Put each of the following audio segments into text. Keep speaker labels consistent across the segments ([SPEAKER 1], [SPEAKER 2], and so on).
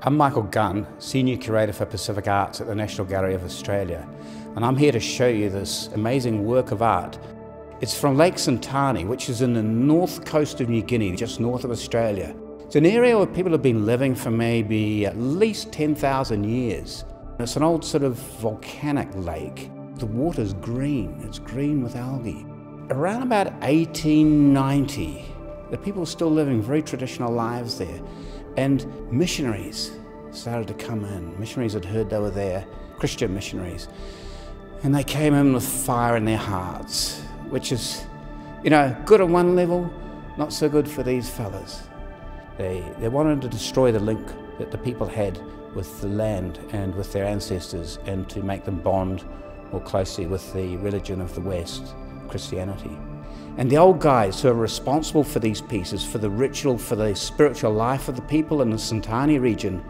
[SPEAKER 1] I'm Michael Gunn, Senior Curator for Pacific Arts at the National Gallery of Australia, and I'm here to show you this amazing work of art. It's from Lake Sentani, which is in the north coast of New Guinea, just north of Australia. It's an area where people have been living for maybe at least 10,000 years. It's an old sort of volcanic lake. The water's green, it's green with algae. Around about 1890, the people were still living very traditional lives there. And missionaries started to come in. Missionaries had heard they were there, Christian missionaries. And they came in with fire in their hearts, which is, good on one level, not so good for these fellas. They wanted to destroy the link that the people had with the land and with their ancestors, and to make them bond more closely with the religion of the West, Christianity. And the old guys who are responsible for these pieces, for the ritual, for the spiritual life of the people in the Sentani region,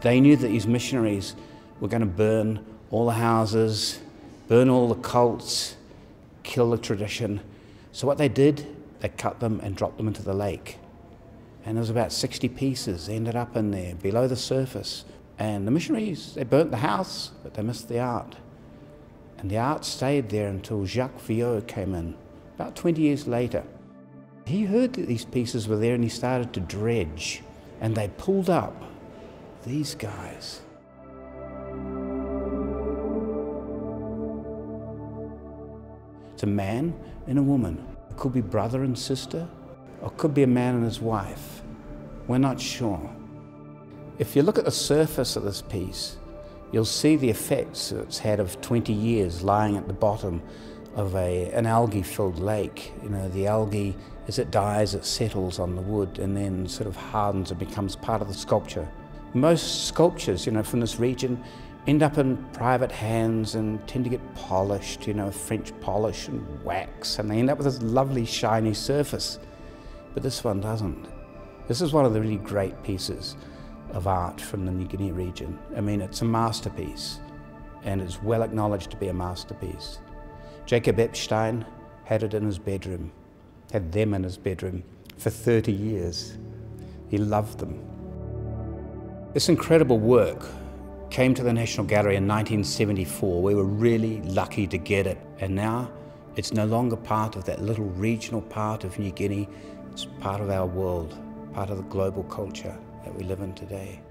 [SPEAKER 1] they knew that these missionaries were going to burn all the houses, burn all the cults, kill the tradition. So what they did, they cut them and dropped them into the lake. And there was about 60 pieces ended up in there, below the surface. And the missionaries, they burnt the house, but they missed the art. And the art stayed there until Jacques Vieux came in, about 20 years later. He heard that these pieces were there and he started to dredge, and they pulled up these guys. It's a man and a woman. It could be brother and sister, or it could be a man and his wife. We're not sure. If you look at the surface of this piece, you'll see the effects it's had of 20 years lying at the bottom of an algae-filled lake. The algae, as it dies, it settles on the wood and then sort of hardens and becomes part of the sculpture. Most sculptures, from this region end up in private hands and tend to get polished, French polish and wax, and they end up with this lovely shiny surface. But this one doesn't. This is one of the really great pieces of art from the New Guinea region. It's a masterpiece, and it's well acknowledged to be a masterpiece. Jacob Epstein had it in his bedroom, had them in his bedroom for 30 years. He loved them. This incredible work came to the National Gallery in 1974. We were really lucky to get it, and now it's no longer part of that little regional part of New Guinea. It's part of our world, part of the global culture that we live in today.